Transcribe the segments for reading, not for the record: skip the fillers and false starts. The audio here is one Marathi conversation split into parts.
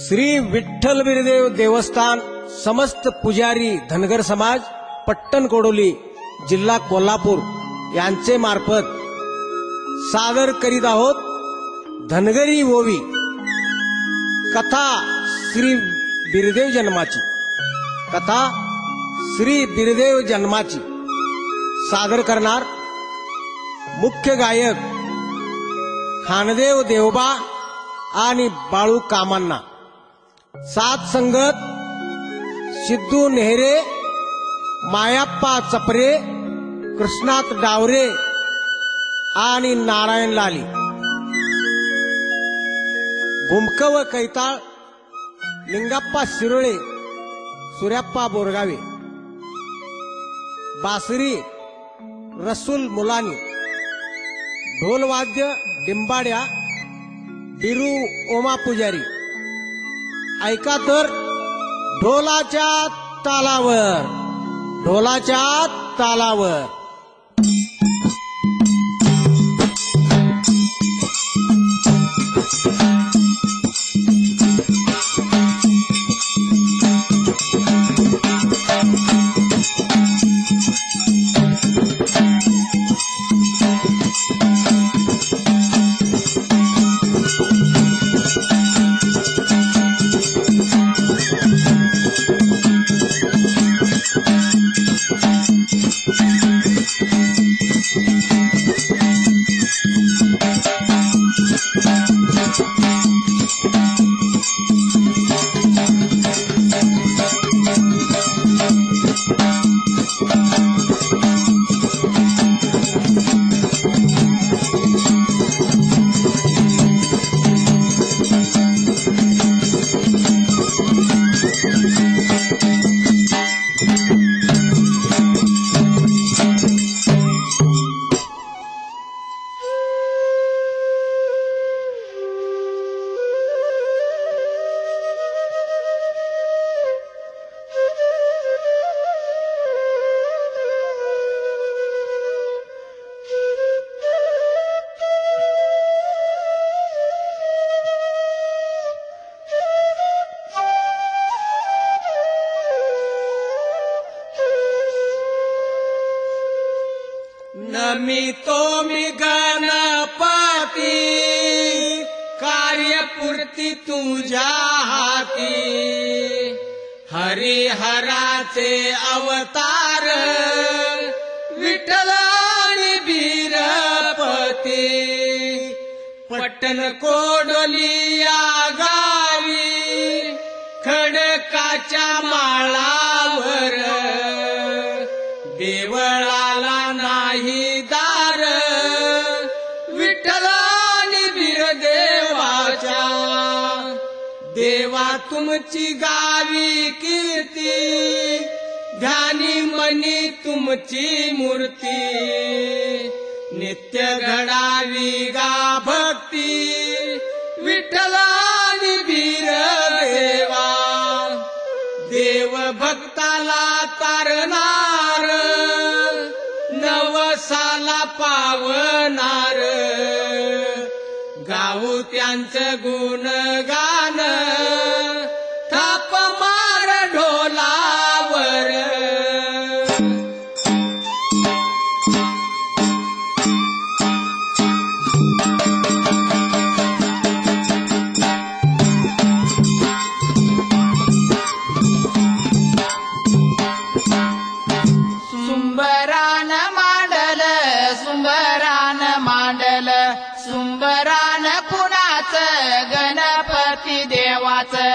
श्री विठ्ठल बिरदेव देवस्थान समस्त पुजारी धनगर समाज पट्टण कोडोली जिल्हा कोल्हापूर यांचे मार्फत सादर करीत आहोत धनगरी ओवी कथा श्री बिरदेव जन्माची कथा श्री बिरदेव जन्माची सादर करणार मुख्य गायक खानदेव देवबा आणि बाळू कामांना साथ संगत सिद्धू नेहरे मायाप्पा चपरे कृष्णात डावरे आणि नारायण लाली भूमक व कैताळ लिंगाप्पा शिरोळे सूर्याप्पा बोरगावे बासरी रसूल मुलानी ढोलवाद्य डिंबाड्या बिरू ओमा पुजारी ऐका तर ढोलाच्या तालावर नमितो मी गणपती कार्यपूर्ती तुझ्या हाती हरिहराचे अवतार विठ्ठल आणि बीरपती पट्टण कोडोली या गावी खडकाच्या माळावर देवळाला नाही दार विठ्ठल आणि बिरदेवाच्या देवा तुमची गावी कीर्ती ध्यानी मनी तुमची मूर्ती नित्य घडावी गा भक्ती विठ्ठल आणि बिरदेवा देव भक्ताला तारणार नवसाला पावणार गाऊ त्यांचं गुणगान थाप मार ढोलावर सुंबरान कुणाचं गणपती देवाचं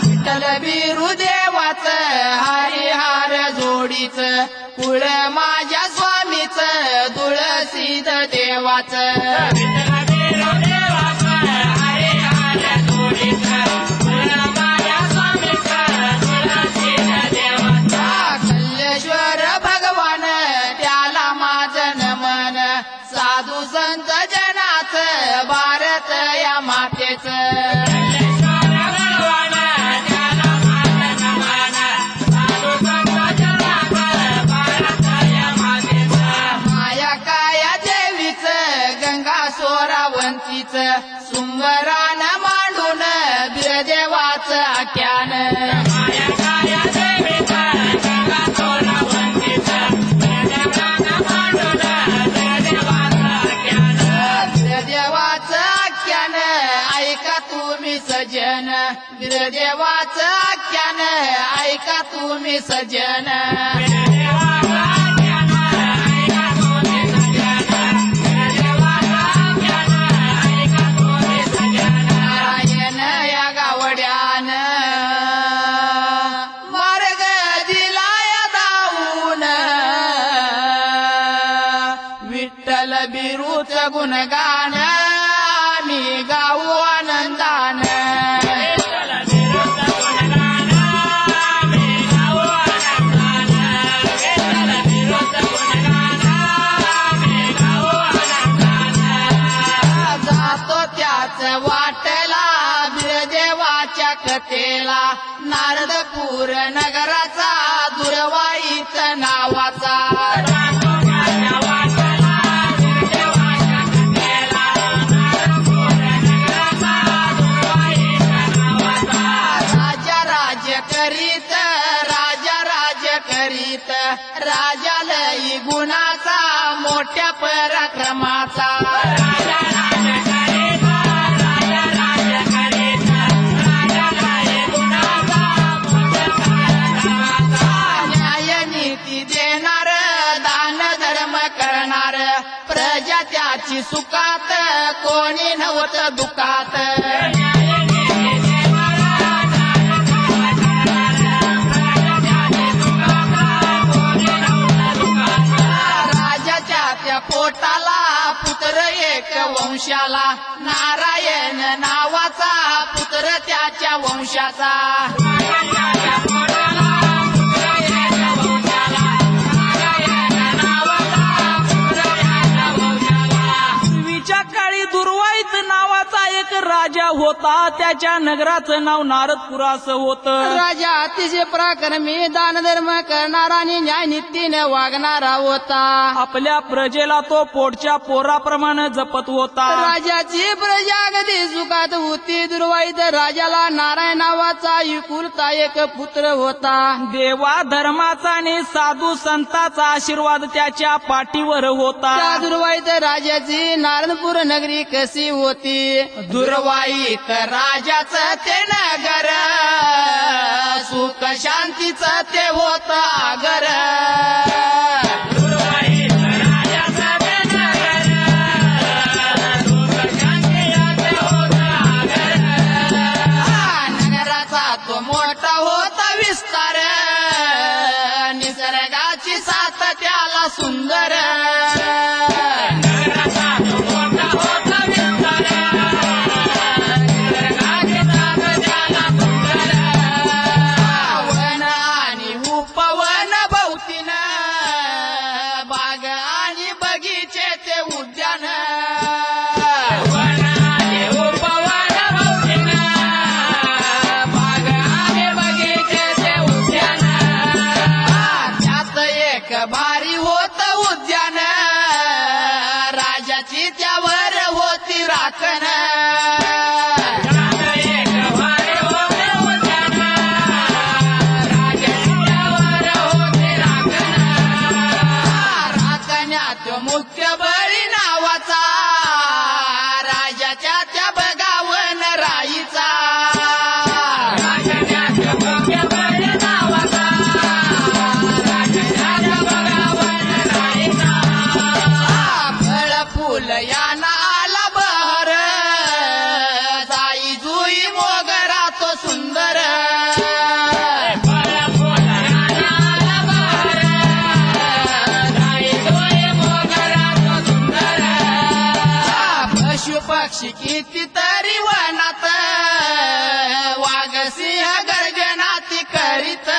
विठ्ठल बिरू देवाचं हरिहर जोडीचं कुळ माझ्या स्वामीचं तुळसीद देवाचं साधू संत जनाचं भारत या मातेचं साधू संत जनाचं भारत या आट्यान देवाचं आख्यान ऐका तुम्ही सजन देवाचं आख्यान ऐका तुम्ही सजन नारायण या गावड्यान मार्ग दिलाय दाऊन विठ्ठल बिरूच गुणगान आम्ही गाऊ आनंदान जातो त्याच वाटला बिरदेवाच्या कथेला नारदपूर नगराचा दुर्वाईत नावाचा राजा राज्य करीत राजा राज्य करीत राजा लई गुणाचा मोठ्या पराक्रमाचा न्याय नीती देणार दान धर्म करणार प्रजा त्याची सुखात कोणी नव्हतं दुखात राजाच्या त्या पोटाला पुत्र एक वंशाला नारायण नावाचा पुत्र त्याच्या वंशाचा पूर्वीच्या काळी दुर्वाईत नावाचा एक राजा होता त्याच्या नगराचं नाव नारदपुरा असं होतं राजा अतिशय पराक्रमी दान धर्म करणारा आणि न्यायनीतीने वागणारा होता आपल्या प्रजेला तो पोटच्या पोराप्रमाणे जपत होता राजाची प्रजा कधी सुखात होती दुर्वाईत राजाला नारायण नावाचा एकुलता एक पुत्र होता देवा धर्माचा आणि साधू संतांचा आशीर्वाद त्याच्या पाठीवर होता त्या दुर्वाईत राजाची नारायणपूर नगरी कशी होती दुर्वाईत राजाचं ते नगर सुख शांतीचं ते होत आगर नगराचा तो मोठा होता विस्तार निसर्गाची साथ त्याला सुंदर वन आणि उपवन भोवतीन बाग आणि बगीचे ते उद्यान उपवन भोवतीन बाग आणि बगीचे ते उद्यान त्यात एक भारी होत उद्यान राजाची त्यावर होती राखण मुख्य बळी नावाचा राजाच्या त्या बगावन राईचा मुख्य बळी नावाचा राजाच्या त्या बगावन राईचा फळ फुल याना आला बहर जाई जुई मोगरा तो सुंदर पशु पक्षी कितीतरी वनात वाघ सिंह गर्जनाती करीत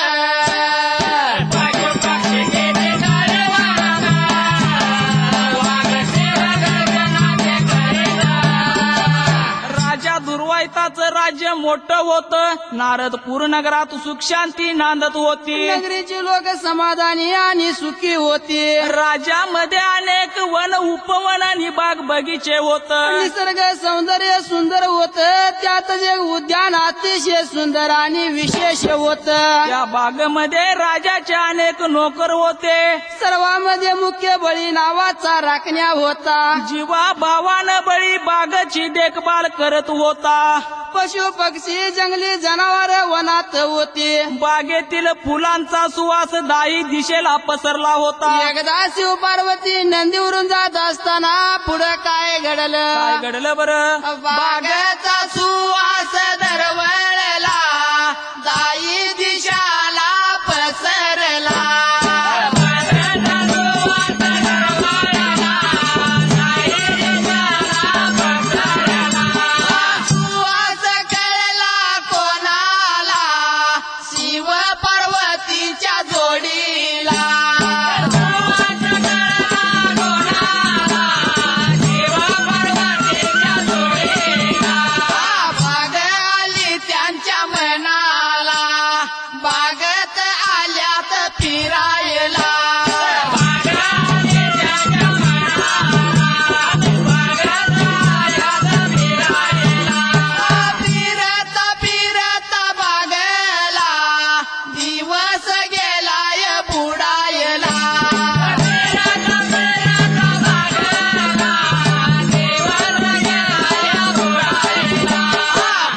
राजा दुर्वाईताचं राज्य मोठं होतं. नारदपूर नगरात सुख शांती नांदत होती. नगरीची लोक समाधानी आणि सुखी होती. राज्यामध्ये अनेक वन उपवन आणि बाग बगीचे होत. निसर्ग सौंदर्य सुंदर होत. त्यातच एक उद्यान अतिशय सुंदर आणि विशेष होत. या बागेमध्ये राजाचे अनेक नोकर होते. सर्वांमध्ये मुख्य बळी नावाचा राखण्या होता. जीवा भावानं बळी बागची देखभाल करत होता. पशु पक्षी जंगली जनावर वनात होती. बागेतील फुलांचा सुवास दाही दिशेला पसरला होता. एकदा शिव पार्वती नंदीवरून जात असताना पुढं काय घडलं? काय घडलं बरं? बागेचा सुवास दरवळला, दाई दिशाला पसरला. सुवास कळला कोणाला? शिव पार्वतीच्या जोडीला. बाग आली त्यांच्या मनाला, बागत आल्यात फिरायला. फिरत फिरत बागला, दिवस गेलाय बुडायला.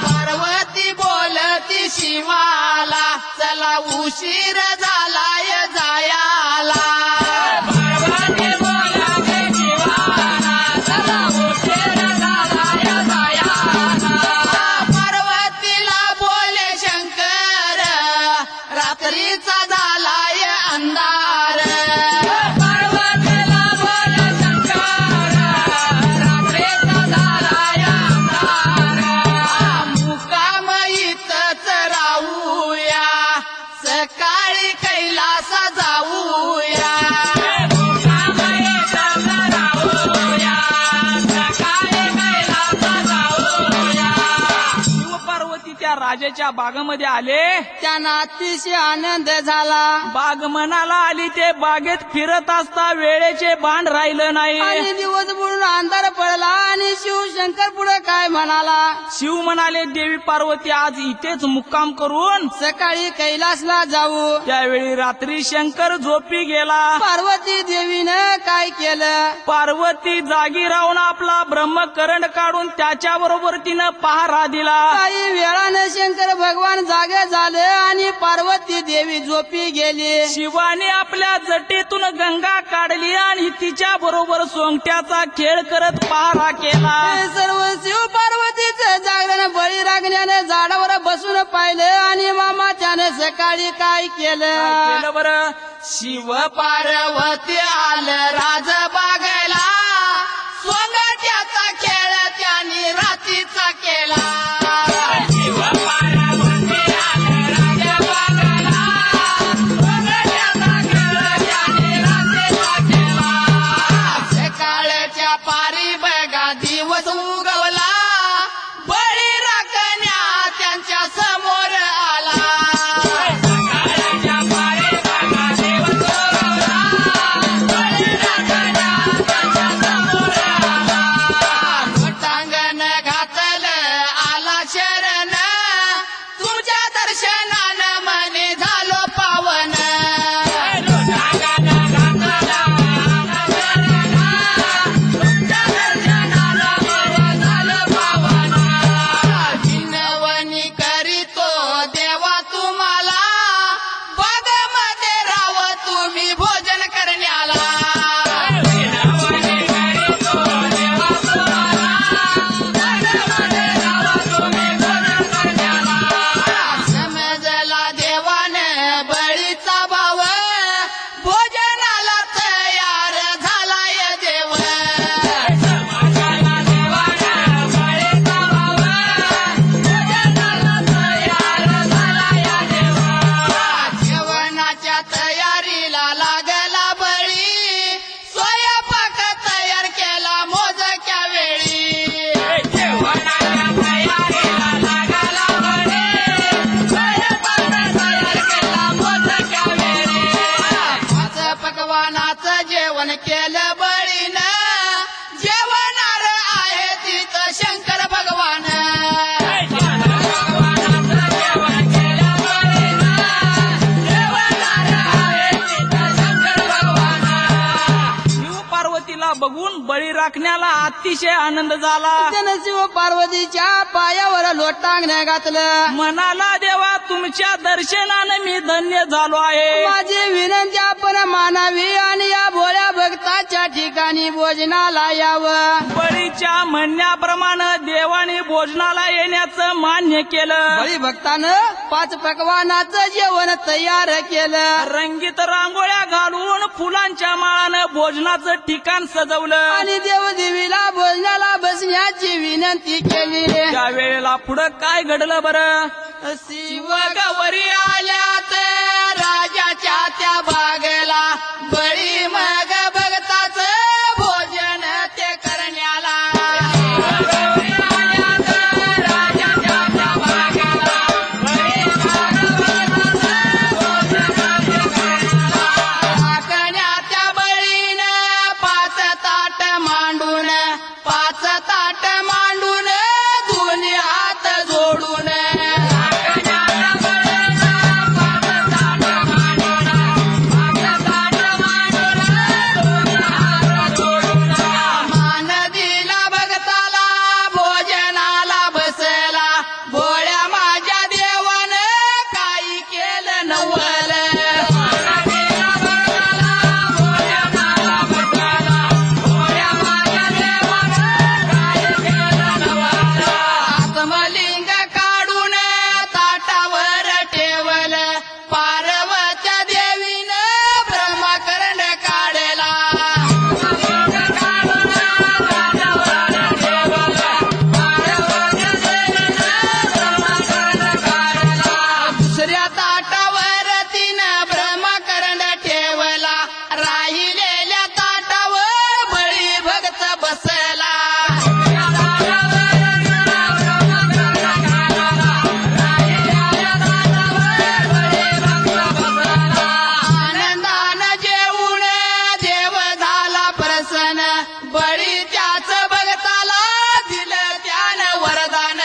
पार्वती बोलती शिवाला, चला उशीर झालाय जायाला. पार्वतीला बोले शंकर, रात्रीचा झालाय अंधार. मुकाम इथंच राहूया, सकाळी कैलासा जाऊया. शिव पार्वती त्या राजाच्या बागेमध्ये आले. त्यांना अतिशय आनंद झाला. बाग मनाला आली. ते बागेत फिरत असता वेळेचे भान राहिलं नाही. आणि दिवस बुडून अंधार पडला आणि शिवशंकर पुढे काय म्हणाला? शिव म्हणाले, देवी पार्वती आज इथेच मुक्काम करून सकाळी कैलासला जाऊ. त्यावेळी रात्री शंकर झोपी गेला. पार्वती देवीनं काय केलं? पार्वती जागी राहून आपला ब्रह्मकरंड काढून त्याच्याबरोबर तिनं पहारा दिला. काही वेळानं शंकर भगवान जागे झाले आणि पार्वती देवी झोपी गेली. शिवाने आपल्या जटेतून गंगा काढली आणि तिच्या बरोबर सोंगट्याचा खेळ करत पहारा केला. हे सर्व शिव पार्वतीचं जागरण बळी राखण्याने झाडावर बसून पाहिलं आणि मामा त्याने सकाळी काय केलं? काय केलं बरं? शिव पार्वती आलं राज बागेला, सोंगट्याचा खेळ त्यांनी रात्रीचा केला. सकाळच्या पारी बघा दिवस उगवला, बळी राखण्या त्यांच्या समोर आला. सकाळच्या पारी बघा दिवस उगवला, बळी राखण्या राखण्याला अतिशय आनंद झाला. त्यानं शिव पार्वतीच्या पायावर लोटांगण्या घातलं. म्हणाला देवा तुमच्या दर्शनानं मी धन्य झालो आहे. माझी विनंती आपण मानावी आणि या भोळ्या भक्ताच्या ठिकाणी भोजनाला यावं. बळीच्या म्हणण्याप्रमाणे देवाने भोजनाला येण्याचं मान्य केलं. बळी भक्तानं 5 पकवानाचं जेवण तयार केलं रंगीत रांगोळ्या घालून फुलांच्या माळानं भोजनाचं ठिकाण सजवलं आणि देवदेवीला भोजनाला बसण्याची विनंती केली. त्यावेळेला पुढं काय घडलं बरं. शिव गौरी आल्यात राजाच्या त्या बागेला. बळी मग भक्ताचं भोजन ते करण्याला. त्या बळीनं 5 ताट मांडून 5 ताट मांडून दोन्ही हात जोडून मान दिला भक्ताला भोजनाला बसला. भोळ्या माझ्या देवानं काही केलं नवल. आत्मलिंग काढून ताटावर ठेवलं. पार्वत्या देवीनं ब्रह्मकर्ण काढला. दुसऱ्या ताटावर तिनं ब्रह्मकर्ण ठेवला. राहिलेल्या ताटावर बळी भक्त बसला. आनंदानं जेवून देव झाला प्रसन्न. बळी त्याच भक्ताला दिलं त्यानं वरदान.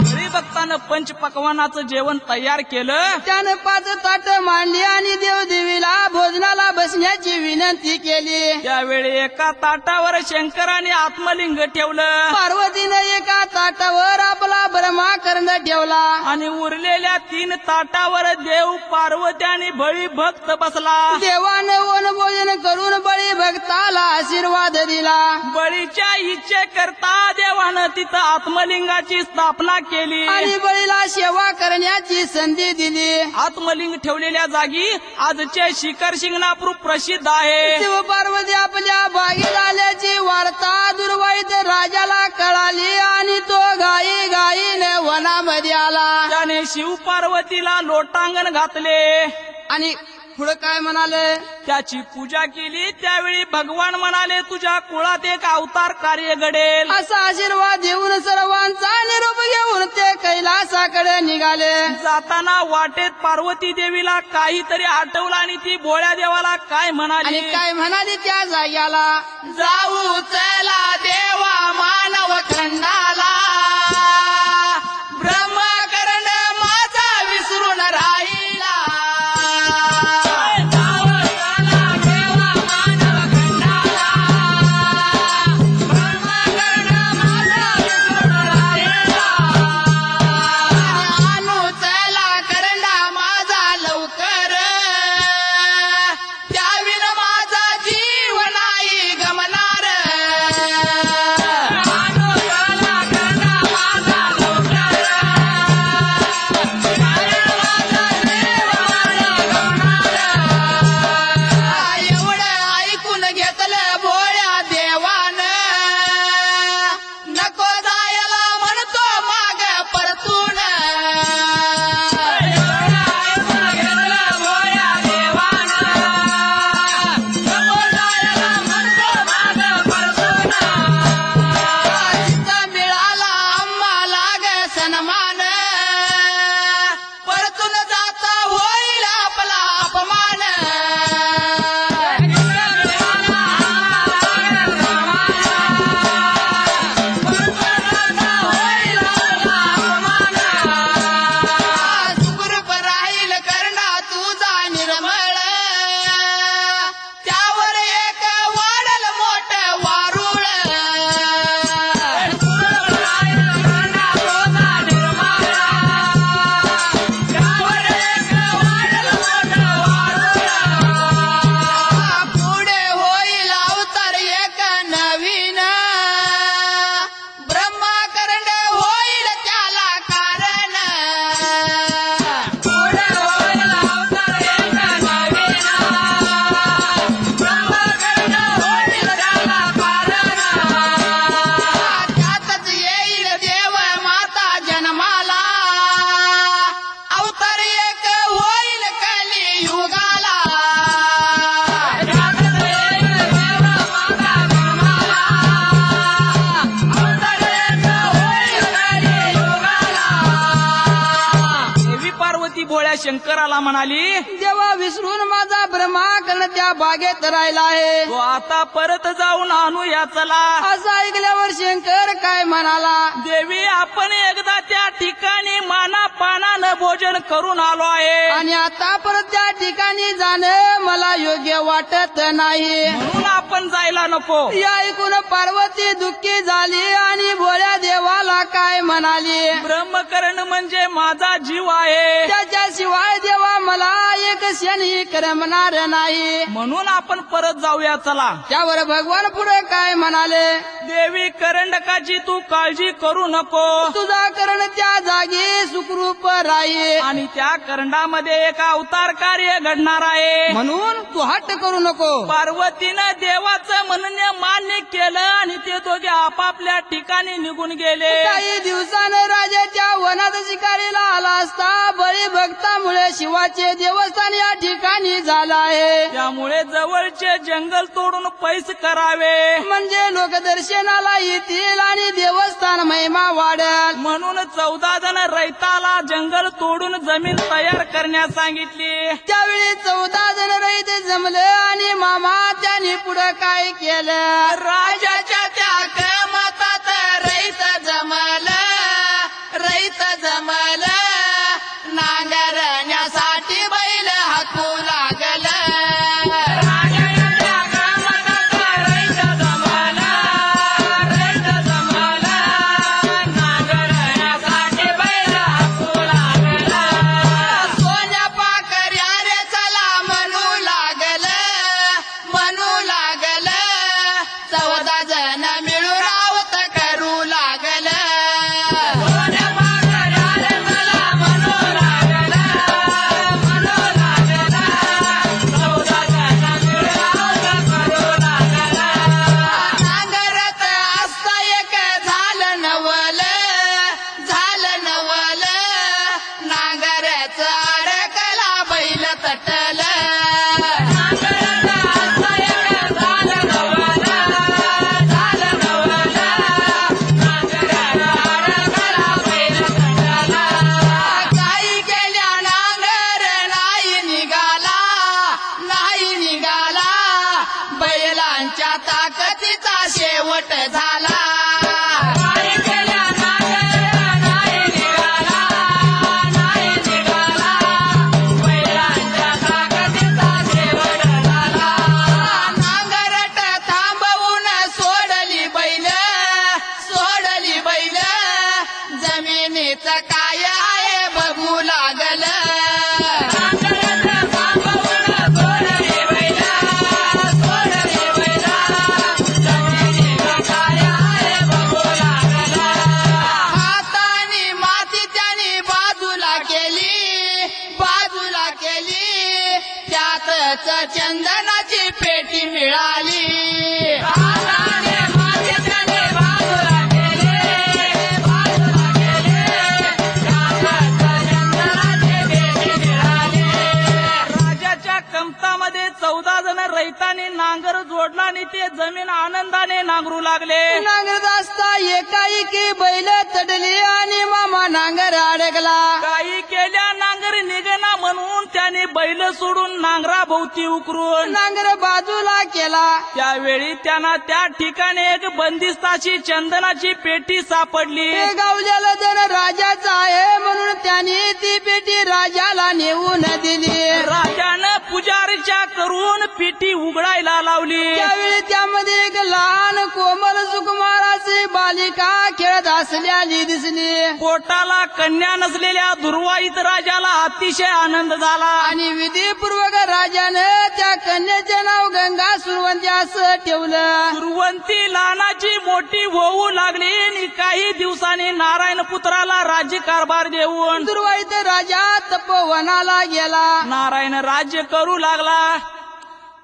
बळी भक्तानं पंचपक्वानाचं जेवण तयार केलं. त्यानं 5 ताट मांडली आणि देवदेवीला भोजनाला बसण्याची विनंती केली. त्यावेळी एका ताटावर शंकराने आत्मलिंग ठेवलं पार्वतीनं एका ताटावर आपला ब्रह्मकर्ण ठेवला. आणि उरलेल्या 3 ताटावर देव पार्वती आणि बळी भक्त बसला. देवानं वनभोजन करून बळी भक्ताला आशीर्वाद दिला. बळीच्या इच्छेकरता देवानं तिथं आत्मलिंगाची स्थापना केली. आणि बळीला सेवा करण्याची संधी दिली. आत्मलिंग ठेवलेल्या जागी आजचे शिखर शिंगणापूर प्रसिद्ध आहे. शिव पार्वती आपल्या बागेत आल्याची वार्ता दुर्वाईत राजाला कळाली आणि तो घाईने वनामध्ये आला. त्याने शिव पार्वतीला लोटांगण घातले आणि पुढे काय म्हणाले. त्याची पूजा केली. त्यावेळी भगवान म्हणाले तुझ्या कुळात एक अवतार कार्य घडेल. असा आशीर्वाद देऊन सर्वांचा निरोप घेऊन ते कैलासाकडे निघाले. जाताना वाटेत पार्वती देवीला काहीतरी आठवलं आणि ती भोळ्या देवाला काय आणि म्हणाली. काय म्हणाली त्या जाग्याला. जाऊ चला देवा मानव खंडाला. ब्रह्मकर्ण माझा विसरून राहिला. आणू चला करंडा माझा लवकर. त्याविन माझा जीव नाही गमणार. शंकराला म्हणाली, देवा विसरून माझा ब्रह्माकर्ण त्या बागेत राहिला आहे. तो आता परत जाऊन आणूया चला. असं ऐकल्यावर शंकर काय म्हणाला, देवी आपण एकदा त्या ठिकाणी माना पानानं भोजन करून आलो आहे, आणि आता परत त्या ठिकाणी जाणं मला योग्य वाटत नाही. म्हणून आपण जायला नको. हे ऐकून पार्वती दुःखी झाली आणि भोळ्या देवाला काय म्हणाली, ब्रह्मकर्ण म्हणजे माझा जीव आहे, त्याच्याशिवाय देवा मला एक क्षणही करमणार नाही. म्हणून आपण परत जाऊया चला. त्यावर भगवान पुढे काय म्हणाले, देवी करंडकाची तू काळजी करू नको, तुझा कर्ण त्या जागी सुखरूप राहील, आणि त्या करंडामध्ये एक अवतार कार्य घडणार आहे. म्हणून तू हट्ट करू नको. पार्वतीनं देवाचं म्हणणं मान्य केलं आणि ते दोघे आपापल्या ठिकाणी निघून गेले. काही दिवसानं राजाच्या वनात शिकारीला आला असता बळी भक्तामुळे शिवाचे देवस्थान या ठिकाणी झालं आहे. त्यामुळे जवळचे जंगल तोडून पैस करावे, म्हणजे लोक दर्शनाला येतील आणि देवस्थान महिमा वाढेल. म्हणून 14 जण रैताला जंगल तोडून जमीन तयार करण्यास सांगितली. त्यावेळी 14 जण रहित जमले आणि मामा त्यांनी पुढे काय केलं, राजाच्या त्या मतात रहित जमल नांगरण्यासाठी बैल हाकू लागल. सोन्या पाकऱ्या रे चला म्हणू लागल 14 जण मिळून रावत करू लागल. नांगरत असता एक झालं नवल नांगरच अडकला बैल तटल. काही गेल्या नांगर नाही निघाला बैलांच्या ताकदीचा शेवट झाला. नांगरट थांबवून सोडली बैल जमिनीच काय आहे बघू लागल. हाताने माती त्याने बाजूला केली त्यातच चंदनाची पेटी मिळाली. राजाच्या कमतामध्ये 14 जण रैताने नांगर जोडला आणि ते जमीन आनंदाने नांगरू लागले. नांगरत असता एकाएकी बैल तडली आणि मामा नांगर अडकला. काही केल्या नांगर निघना म्हणून त्याने बैल सोडून नांगरा भोवती उकरून नांगर बाजूला केला. त्यावेळी त्यांना त्या ठिकाणी एक बंदिस्ताची चंदनाची पेटी सापडली. ते गावलेलं जण राजाचं आहे म्हणून त्यांनी ती पेटी राजाला नेऊन दिली. राजानं पुजारीच्या करून पेटी उघडायला लावली. त्यावेळी त्यामध्ये एक लहान कोमल सुकुमाराची बालिका खेळत असलेली दिसली. पोटाला कन्या नसलेल्या दुर्वाईत राजाला अतिशय आनंद झाला. आणि विधीपूर्वक राजानं त्या कन्याचे नाव गंगा सुरवंती असं ठेवलं. सुरवंती लहानाची मोठी होऊ लागली आणि काही दिवसांनी नारायण पुत्राला राज्यकारभार देऊन दुर्वाईत राजा तपोवनाला गेला. नारायण राज्य करू लागला.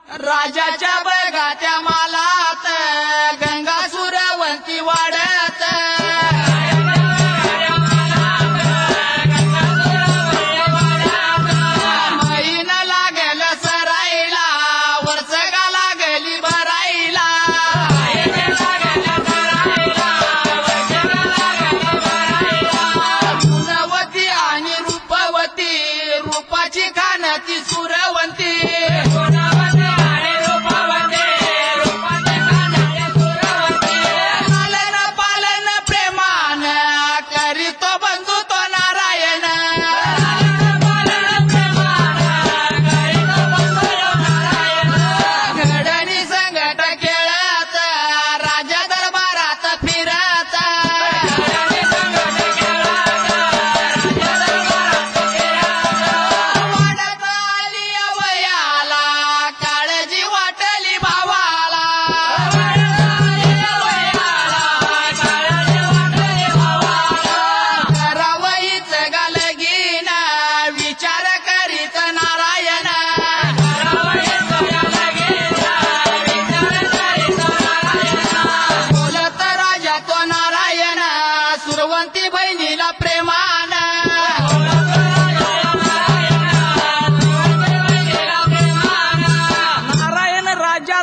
राजाच्या बगाच्या मालात गंगा सुरवंती वाढत. महिन लागल सरायला वर्षगा लागली भरायला. गुणवती आणि रूपवती रूप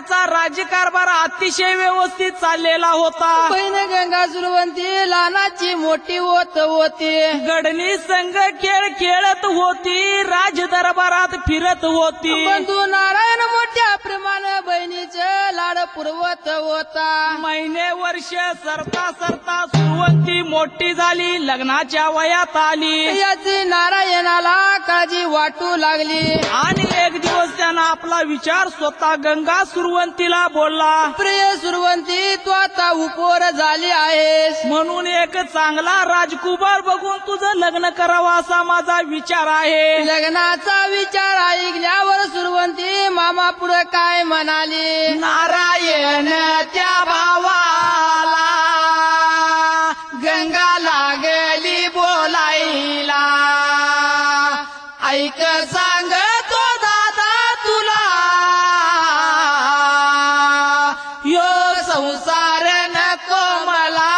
वयाचा राज्यकारभार अतिशय व्यवस्थित चाललेला होता. बहीण गंगा सुरवंती लहानाची मोठी होत होती. गडणी संघ खेळ खेळत होती, राज दरबारात फिरत होती. बंधू नारायण मोठ्या प्रेमानं बहिणीचं लाड पुरवत होता. महिने वर्ष सरता सरता सुरवंती मोठी झाली, लग्नाच्या वयात आली. याची नारायणाला काळजी वाटू लागली. आणि एक दिवस त्यानं आपला विचार स्वतः गंगा सुरवंतीला बोलला, प्रिय सुरवंती तू आता उपोर झाली आहेस, म्हणून एक चांगला राजकुमार बघून तुझं लग्न करावं असा माझा विचार आहे. लग्नाचा विचार ऐकल्यावर सुरवंती मामा पुढे काय म्हणाली. नारायण त्या भावाला गंगा लागली बोलायला, ऐक सांगतो दादा तुला, यो संसार नको मला.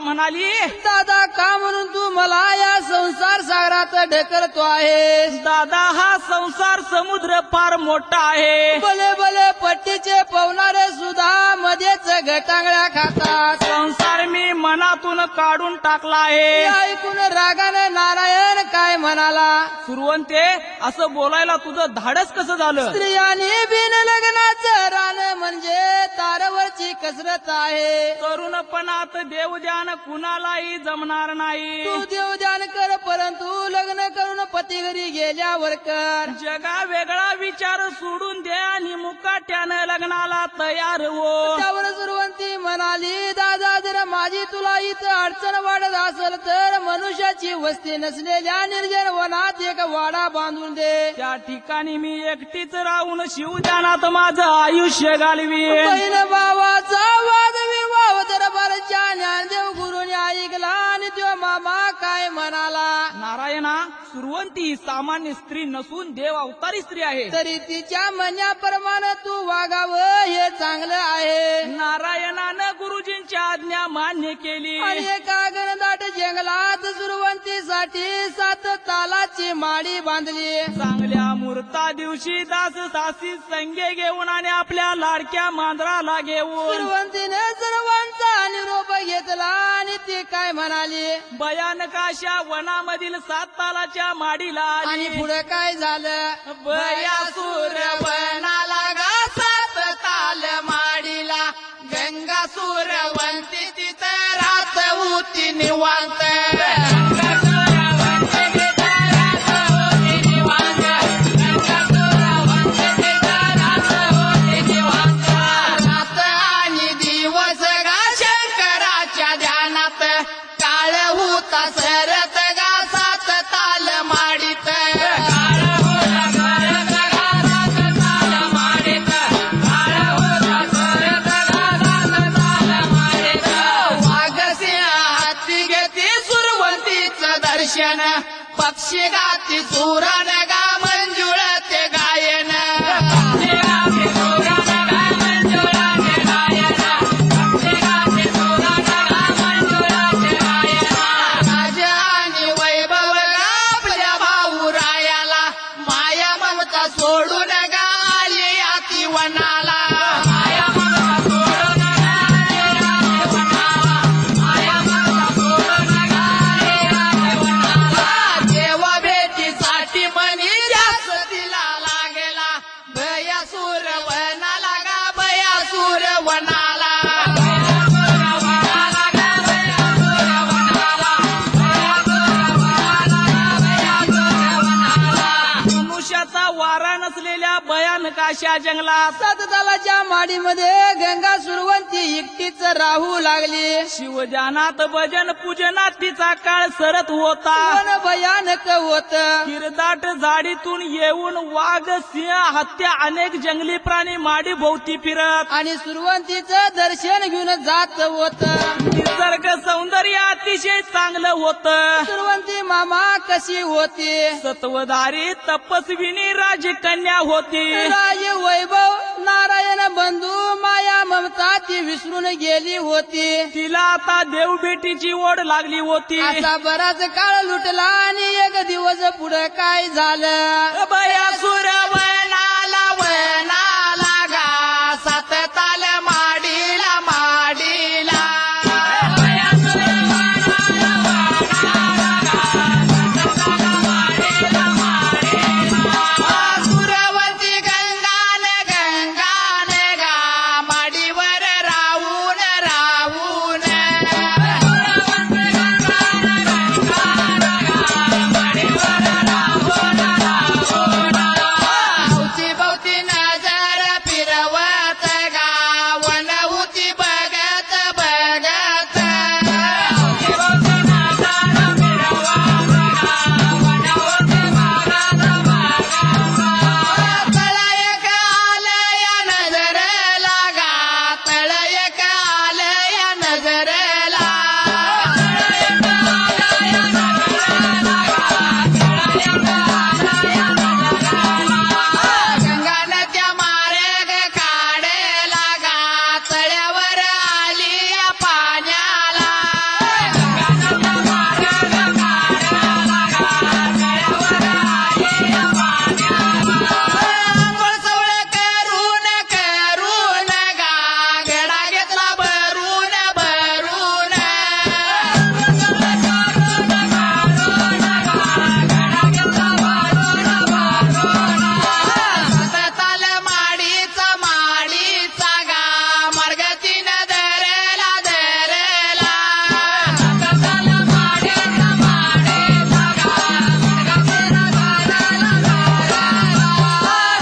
म्हणाली, दादा का म्हणून तू मला या संसार सागरात ढकलतो आहेस. दादा हा संसार समुद्र फार मोठा आहे. भले भले पट्टीचे पवनारे सुद्धा मध्येच गटांगळ्या खातात. संसार मी मनातून काढून टाकला हे आहे. ऐकून रागाने नारायण काय म्हणाला, सुरवंते असं बोलायला तुझं धाडस कसं झालं? स्त्रियांनी बिन लग्नाचं रान म्हणजे तारवरची कसरत आहे. तरुणपणात देवध्यान कुणालाही जमणार नाही. तू देवध्यान कर परंतु लग्न करून पती घरी गेल्यावर कर. जगा वेगळा विचार सोडून दे आणि मुकाट्यानं लग्नाला तयार हो. त्यावर सुरवंती म्हणाली, दादा जर माझी तुला इथं अडचण वाढत असेल तर मनुष्याची वस्ती नसलेल्या निर्जन वनात एक वाडा बांधून दे. त्या ठिकाणी मी एकटीच राहून शिवध्यानात माझं आयुष्य घालवी. बहीण भावाचा वाद विवाह दरबारच्या ज्ञानदेव गुरुने ऐकला आणि तो मामा काय म्हणाला, नारायणा सुरवंती ही सामान्य स्त्री नसून देव अवतारी स्त्री आहे. तरी तिच्या म्हणण्याप्रमाणे तू वागावं हे चांगलं आहे. नारायणानं गुरुजींच्या आज्ञा मान्य केली. आणि एका घनदाट जंगलात सुरवंतीसाठी 7 तालाची माडी बांधली. चांगल्या मुहूर्ता दिवशी दास दासी संगे घेऊन आणि आपल्या लाडक्या मांजराला घेऊन सुरवंतीने सर्वांचा निरोप घेतला आणि ती काय म्हणाली भयानक अशा वनामधील 7 तालाच्या माडीला आली. आणि पुढे काय झालं बयासूर वनाला गा 7 ताल माडीला गंगा सुरवंती तिथं राहत होती निवांत. रात आणि दिवस गा शंकराच्या ध्यानात काळ होता सरत गा 7 ताल माडीत. दर्शन पक्षी गाती सुरान गा मंजुळ ते गायन. राज आणि वैभव गा आपल्या भाऊरायाला माया ममता सोडून गा आली आती वनाला. बयासूर वनाला गा बयासूर वनाला. मनुष्याचा वारा नसलेल्या भयानक अशा जंगलात 7 तालाच्या माडीमध्ये गंगा सुरवंती एकटीच राहू लागली. शिवजानात भजन पूजनात तिचा काळ सरत होता. वन भयानक होत. किरदाट झाडीतून येऊन वाघ सिंह हत्या अनेक जंगली प्राणी माडी भोवती फिरत आणि सुरवंतीचं दर्शन घेऊन जात होत. निसर्ग सौंदर्य अतिशय चांगलं होतं. सुरवंती मामा कशी होती सत्वधारी तपस्विनी राजकन्या होती. राज वैभव नारायण बंधू माया ममता ती विसरून गेली होती. तिला आता देवभेटीची ओढ लागली होती. असा बराच काळ लुटला आणि एक दिवस पुढे काय झालं बयासूर वनाला वनाला गा 7 ताल माडीला माडीला. सुरवंती गंगान गंगान गा माडीवर राहून राहून. भोवती भोवती नजर फिरवत गा वन होती बघत बघत. तळ एक आलय नजरेला गा तळ एक आलय नजरेला. गंगा नद्या मार्ग काढेला गा तळ्यावर आली या पाण्याला. आंघोळ सवळ करून करून गा गडा घेतला भरून भरून. 7 ताल माडीचा माडीचा गा मार्ग तीन धरेला धरेला.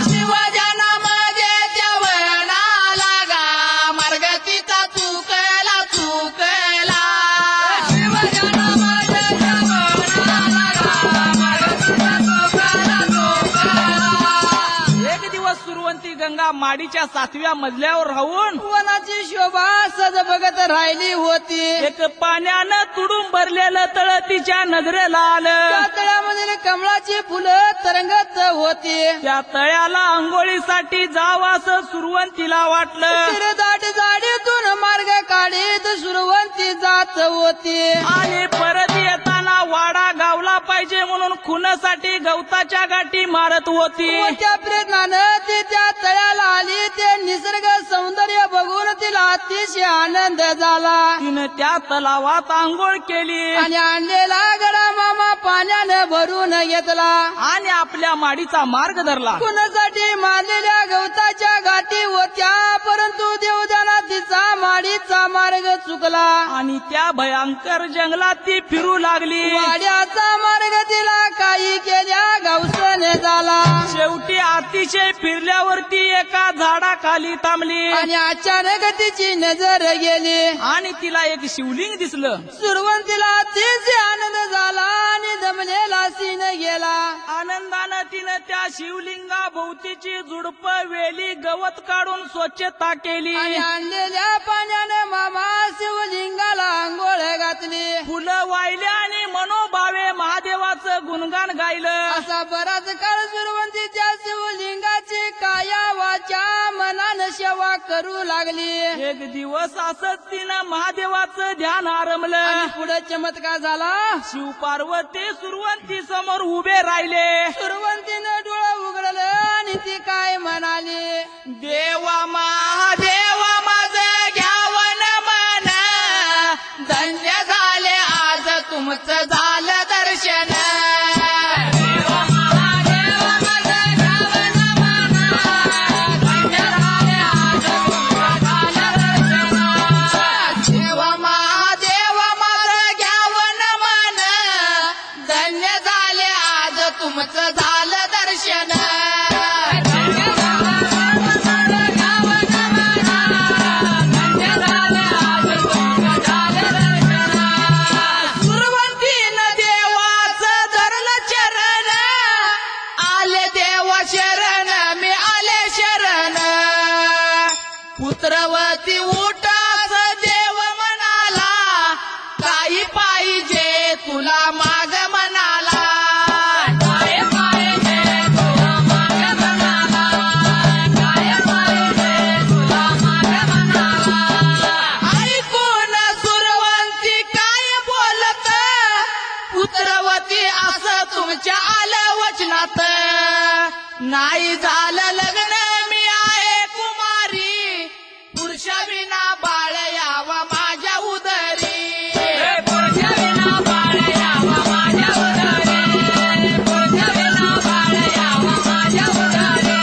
शिवजनामध्ये त्या वनाला गा मार्ग तिचा चुकला चुकला. एक दिवस सुरवंती गंगा माडीच्या 7व्या मजल्यावर राहून वनाची शोभा सज बघत राहिली होती. एक पाण्यानं तुडून भरलेलं तळ तिच्या नजरेला आलं. त्या तळ्यामधील कमळाची फुलं तरंगत होती. त्या तळ्याला अंघोळीसाठी जावं असं सुरवंतीला वाटलं. दाट जाडीतून मार्ग काढीत सुरवंती जात होती. आणि परत येताना वाडा गावला पाहिजे म्हणून खुनासाठी गवताच्या गाठी मारत होती. व त्या प्रयत्नानं ती त्या तळ्याला आली. ते निसर्ग सौंदर्य बघून तिला अतिशय आनंद झाला. तिनं त्या तलावात आंघोळ केली आणि आणलेला गडा मामा पाण्याने भरून घेतला. आणि आपल्या माडीचा मार्ग धरला. कुणासाठी मारलेल्या गवताच्या गाठी होत्या, परंतु देवदाना तिचा माडीचा मार्ग चुकला. आणि त्या भयंकर जंगलात ती फिरू लागली. वाड्याचा मार्ग तिला काही केल्या गावसने झाला. शेवटी अतिशय फिरल्यावरती एका झाडाखाली थांबली आणि अचानक तिची नजर गेली. आणि तिला एक शिवलिंग दिसलं. सुरुवातीला अतिशय आनंद झाला आणि दमलेला सीन गेला. आनंदानं तिनं त्या शिवलिंगा भोवतीची झुडप वेली गवत काढून स्वच्छता केली. आणि आणलेल्या पाण्याने मामा शिवलिंगाला आंघोळ घातली. फुलं वाहिल्या आणि मनोभावे महादेवाचं गुणगान गायलं. असा बराच काळ सुरुवातीच्या शिवलिंगाची काया वाचा मनानं सेवा करू लागली. एक दिवस असंच तिनं महादेवाचं ध्यान आरंभलं. आणि पुढे चमत्कार झाला. शिव पार्वती सुरवंती समोर उभे राहिले. सुरुवातीनं डोळं उघडलं आणि ती काय म्हणाली, देवा महादेवा माझं घ्यावन मन, धन्य झाले आज तुमचं झालं दर्शन. देवा महादेवा माझं घ्यावन मन, धन्य झाले आज तुमचं झालं दर्शन. देवा महादेवा माझं घ्यावन मन, धन्य झाले आज तुमचं झालं दर्शन. सुरवंतीनं देवाचं धरलं चरण, आले देवा शरण मी आले शरण. पुत्रवती उठाच देव म्हणाला, काही पाहिजे तुला माग म्हणाला. काय पाहिजे तुला माग म्हणाला, काय पाहिजे तुला माग म्हणाला. ऐकून सुरवंती काय बोलत, पुत्रवती असं तुमच्या आलं वचनात. नाही झालं लग्न मी आहे कुमारी, पुरुषाविना बाळ यावा माझ्या उदरी. पुरुषाविना बाळ यावा माझ्या उदरी, पुरुषाविना बाळ यावा माझ्या उदरी.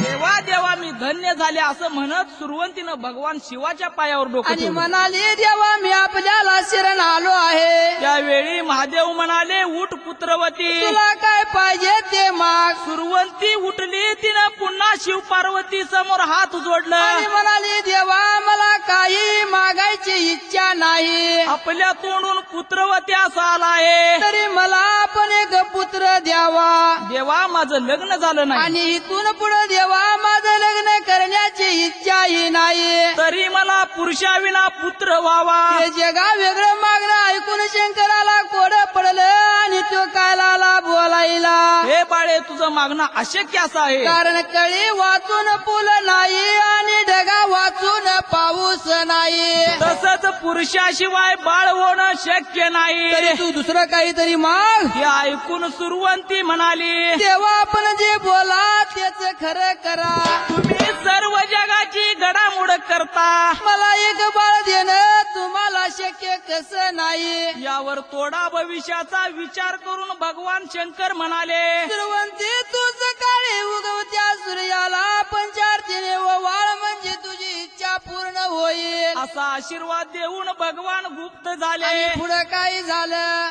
देवा देवा मी धन्य झाले असं म्हणत सुरवंतीनं भगवान शिवाच्या पायावर डोकं आणि ठेवलं. म्हणाली, देवा मी आपल्याला शरण आलो आहे. त्यावेळी महादेव म्हणाले, उठ पुत्रवती. तुला काय पाहिजे ते माग. सुरवंती उठली. तिनं पुन्हा शिव पार्वती समोर हात आणि जोडलं. म्हणाली, देवा मला काही मागायची इच्छा नाही. आपल्या तोंडून पुत्रवती असा आला आहे. तरी मला पण एक पुत्र द्यावा. देवा माझं लग्न झालं नाही, आणि इथून पुढे देवा माझं लग्न करण्याची इच्छाही नाही. तरी मला पुरुषाविना पुत्र व्हावा. हे जगा वेगळं मागणं ऐकून शंकराला कोड पडलं आणि तो कायला बोलायला. हे बाळे तुझं मागणं अशक्य असं आहे. कारण कळी वाचून पूल नाही आणि ढगा वाचून पाऊस नाही. तसंच पुरुषाशिवाय बाळ होणं शक्य नाही. तरी तू दुसरं काहीतरी माग. हे ऐकून सुरवंती म्हणाली, तेव्हा आपण जे बोला तेच खरं करा. तुम्ही सर्व जगाची घडामोड करता, मला एक बाळ देणं तुम्हाला शक्य कसं नाही. यावर तोडा भविष्याचा विचार करून भगवान शंकर म्हणाले, सुरवंती तूच काळी उगवत्या सूर्याला पंचारतीने वाळ म्हणजे तुझी इच्छा पूर्ण होईल. असा आशीर्वाद देऊन भगवान गुप्त झाले. आणि पुढं काय झालं.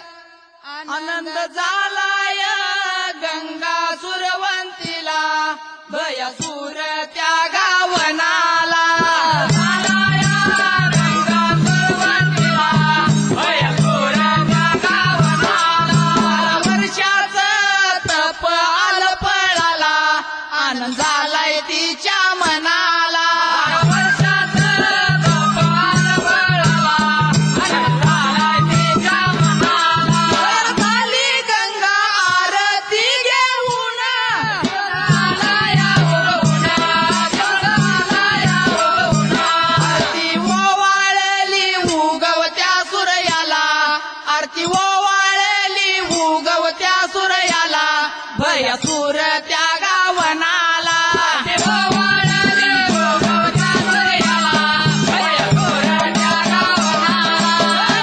आनंद झालाय गंगा सुरवंतीला, भयसूर त्या गावनाला. झालाय गंगा सुरवंतीला, भयसूर त्या गावनाला. वर्षाचं तप आलं फळाला, आनंद झालाय तिच्या मनाला. वर्षाचं तप आलं फळाला, आनंद झालाय तिच्या मनाला. झाली गंगा आरती घेऊन, झालाय उगवून, झालाय आरती ओवाळली उगवत्या सूर्याला भयसूर त्या गावनाला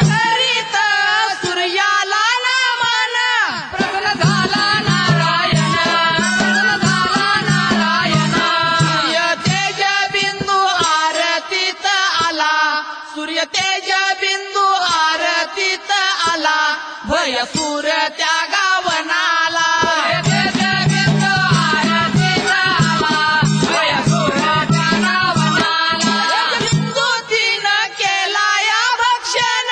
करीत सूर्याला नमन प्रसन्न झाला नारायण सूर्य तेज बिंदू आरतीत आला सूर्य तेज बिंदू आरतीत आला भयसूर त्या गावनाला बिंदूतीनं केला या भक्षण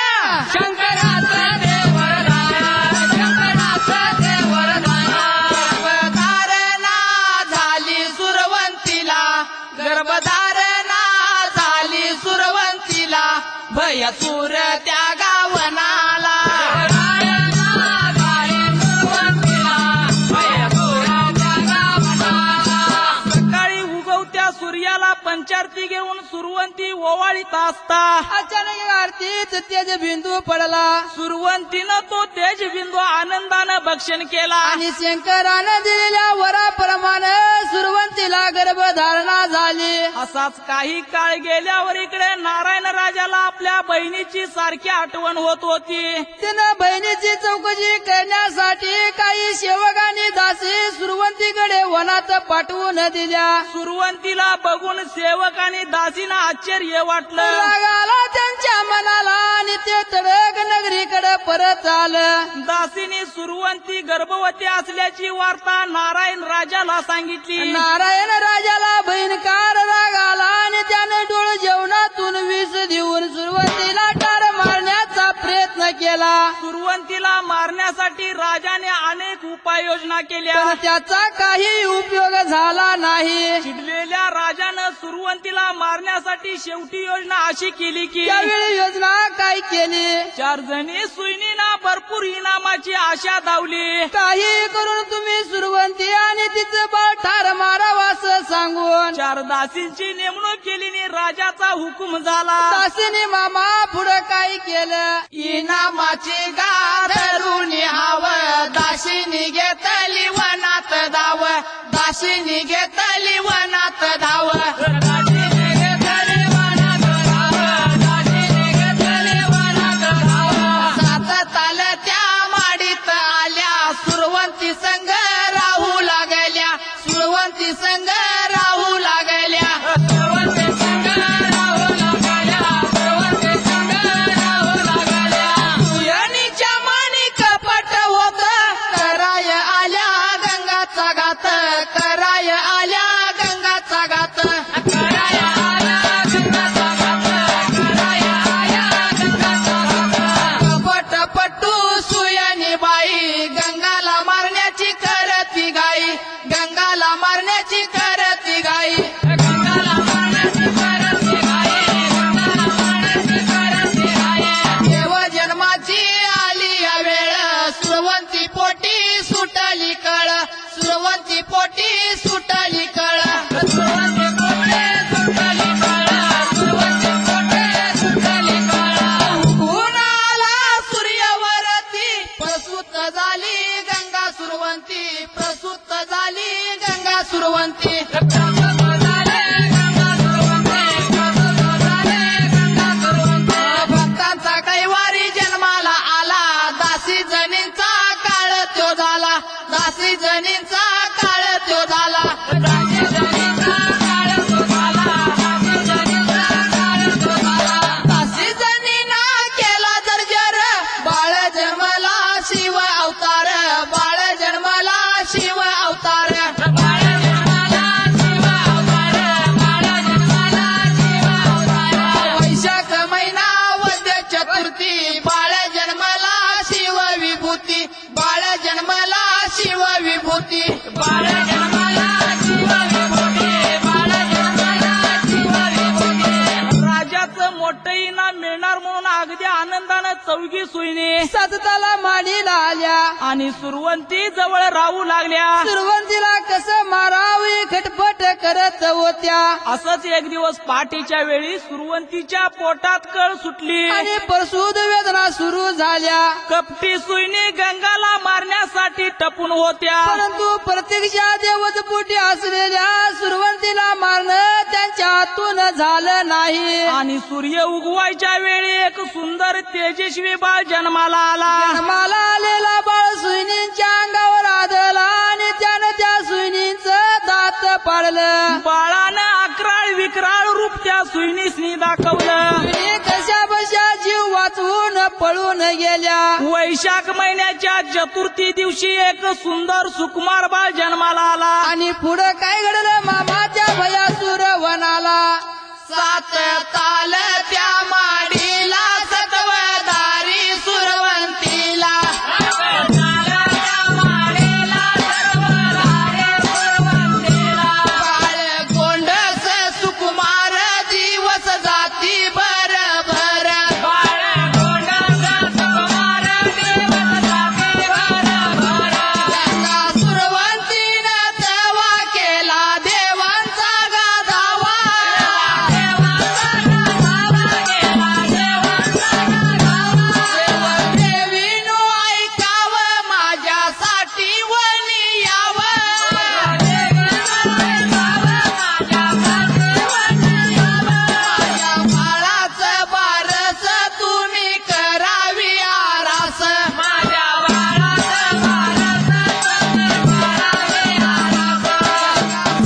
गर्भधारणा झाली सुरवंतीला गर्भधारणा झाली सुरवंतीला भयसूर त्या गावनाला सकाळी उगवत्या सूर्याला पंचारती घेऊन सुरवंती ओवाळीत असता अचानक आरतीत तेज बिंदू पडला सुरवंतीनं तो तेजबिंदू आनंदानं भक्षण केला आणि शंकरानं दिलेल्या वराप्रमाणे सुरवंतीला गर्भधारणा झाली. असाच काही काळ गेल्यावर इकडे नारायण राजाला आपल्या बहिणीची सारखी आठवण होत होती. तिनं बहिणीची चौकशी करण्यासाठी काही सेवकांनी दासी सुरवंतीकडे वनात पाठवून दिल्या. सुरवंतीला बघून सेवक आणि दासीनं आश्चर्य वाटलं. राग आला त्यांच्या मनाला आणि ते तडक नगरीकडे परत आलं. दासीने सुरवंती गर्भवती असल्याची वार्ता नारायण राजाला सांगितली. नारायण राजाला भयंकर राग आला आणि त्याने डोळ जेवणातून विष देऊन सुरवंतीला ठार मारण्याचा प्रयत्न केला. सुरवंतीला मारण्यासाठी राजाने अनेक उपाययोजना केल्या पण त्याचा काही उपयोग झाला नाही. चिडलेल्या राजानं सुरवंतीला मारण्यासाठी शेवटी योजना अशी केली की त्यावेळी योजना काय केली. 4 जणी सुईणींना भरपूर इनामाची आशा दावली. काही करून तुम्ही सुरवंती आणि तिचं बाळ ठार मारावं असं सांगून 4 दासींची नेमणूक केली आणि राजाचा हुकूम झाला. दासीने मामा पुढं काय केलं. इनामाची गाधरून हवं दासीनी घेतली वनात धाव दासीनी घेतली वनात धाव सात ताल त्या माडीत आल्या सुरवंती संग राहू लागल्या सुरवंती संग राहू लागल्या सुयनीच्या मानी कपट होत कराय आल्या गंगाचा घात कराय आल्या गंगाचा घात कपट पट्टू सुयनी बाई गंगाला मारण्याची करती गाई गंगाला मारण्याची करती गाई देव जन्माची आली या वेळ सुरवंती पोटी सुटली कळ सुरवंती पोटी सुटली कळ कुणाला सूर्यवरती प्रसूत झाली गंगा सुरवंती प्रसूत झाली गंगा सुरवंती भक्तांचा कैवारी जन्माला आला दासी जनींचा काळ त्यो झाला दासी जनींचा काळ त्यो झाला दासी जनींना केला जर्जर बाळ जन्मला शिव अवतार बाळ जन्मला शिव अवतार वैशाख महिना वद्य चतुर्थी बाळ जन्मला शिव विभूती बाळ जन्मला शिव विभूती बाळ जन्मला शिव विभूती बाळ जन्मला शिव विभूती राजाचं मोठं इनाम मिळणार म्हणून अगदी आनंदानं चौघी सुईने सतताला माडीला आल्या आणि सुरवंती जवळ राहू लागल्या. सुरवंतीला कसं मारावी खटपट करत होत्या. असंच एक दिवस पहाटेच्या वेळी सुरवंतीच्या पोटात कळ सुटली आणि प्रसूद वेदना सुरू झाल्या. कपटी सुईने गंगाला मारण्यासाठी टपून होत्या. परंतु प्रत्यक्षात देवतपोटी असलेल्या सुरवंतीला मारणं त्यांच्या हातून झालं नाही. आणि सूर्य उगवायच्या वेळी एक सुंदर तेजस्वी बाळ जन्माला आला. जन्माला आलेला बाळ सुईनींच्या अंगावर आदळला आणि त्यानं त्या सुईनींचं दात पाडलं. बाळानं अकराळ विक्राळ रूप त्या सुईनीसनी दाखवलं. सुईणी कशा बशा जीव वाचवून पळून गेल्या. वैशाख महिन्याच्या चतुर्थी दिवशी एक सुंदर सुकुमार बाळ जन्माला आला. आणि पुढं काय घडलं मामाच्या भयासुर वनाला. सात ताल त्या माडीला सत्वधारी सुरवंतीला बाळ गोंडस सुकुमार दिवस जाती भर भर त्यांना सुरवंतीनं तेव्हा केला देवांचा गाधावा. देवीनो ऐकावं माझ्यासाठी वनी यावं. माझ्या बाळाचं बारस तुम्ही करावी आरास.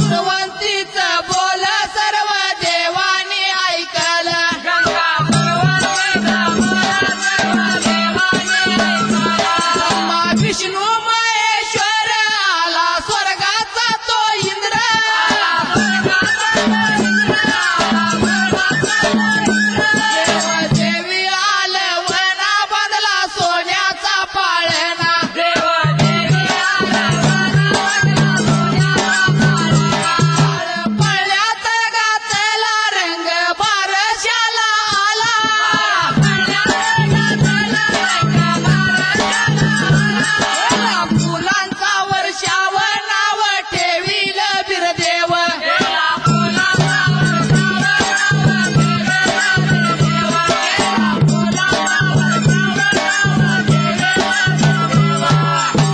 सुरवंतीचं बोल सर्व देवानी ऐकलं. ब्रह्मा विष्णू महेश्वर आला स्वर्गाचा तो इंद्र. देवी आलं वना बांधला सोन्याचा पाळणा. पळ्यात घातला रंग बारशाला आला. फुलांचा वर्षाव नाव ठेवील बिरदेव.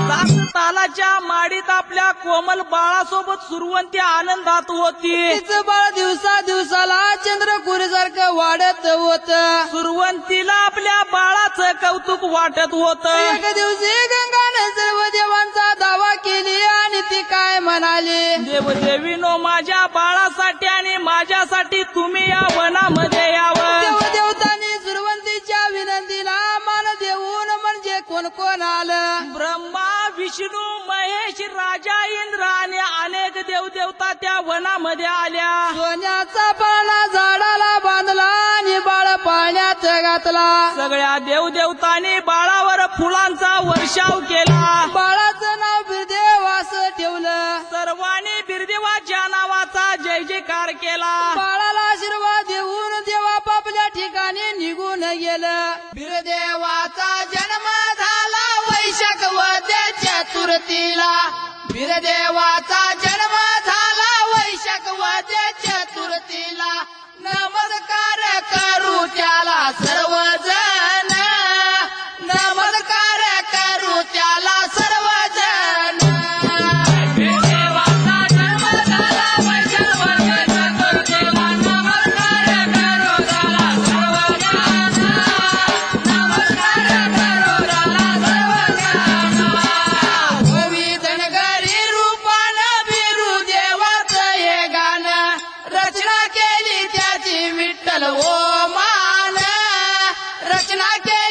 सात तालाच्या माडीत आपल्या कोमल बाळासोबत सुरवंती आनंदात होती. तिचं बाळ दिवसा दिवसाला चंद्रकुरीसारखं वाढत होत. सुरवंतीला आपल्या बाळाचं कौतुक वाटत होत. एक दिवशी गंगाने सर्व देवांचा दावा केली आणि ती काय म्हणाली. देवदेवीनो माझ्या बाळासाठी आणि माझ्यासाठी तुम्ही या वनामध्ये यावं. देवदेवतांनी सुरवंतीच्या विनंतीला मान देऊन म्हणजे कोण कोण आलं. ब्रह्मा विष्णू महेश राजा इंद्र आणि अनेक देवदेवता त्या वनामध्ये आल्या. सोन्याचा पाळणा झाडाला बांधला आणि बाळ पाण्यात घातला. सगळ्या देवदेवतांनी बाळावर फुलांचा वर्षाव केला. बाळाचं नाव बिरदेव असं ठेवलं. सर्वांनी बिरदेवाच्या नावाचा जय जयकार केला. बाळाला आशीर्वाद देऊन देव आपापल्या ठिकाणी निघून गेलं. बिरदेवाचा जन्म झाला वैशाख वद्य चतुर्थीला. बिरदेवाचा जन्म झाला वैशाख वद्य चतुर्थीला. नमस्कार करू त्याला सर्वजण. नमस्कार करू त्याला सर्वजण. ओवी धनगरी रूपानं बिरू देवाचं हे गाणं. रचना केली त्याची विठ्ठल ओ मान. रचना केली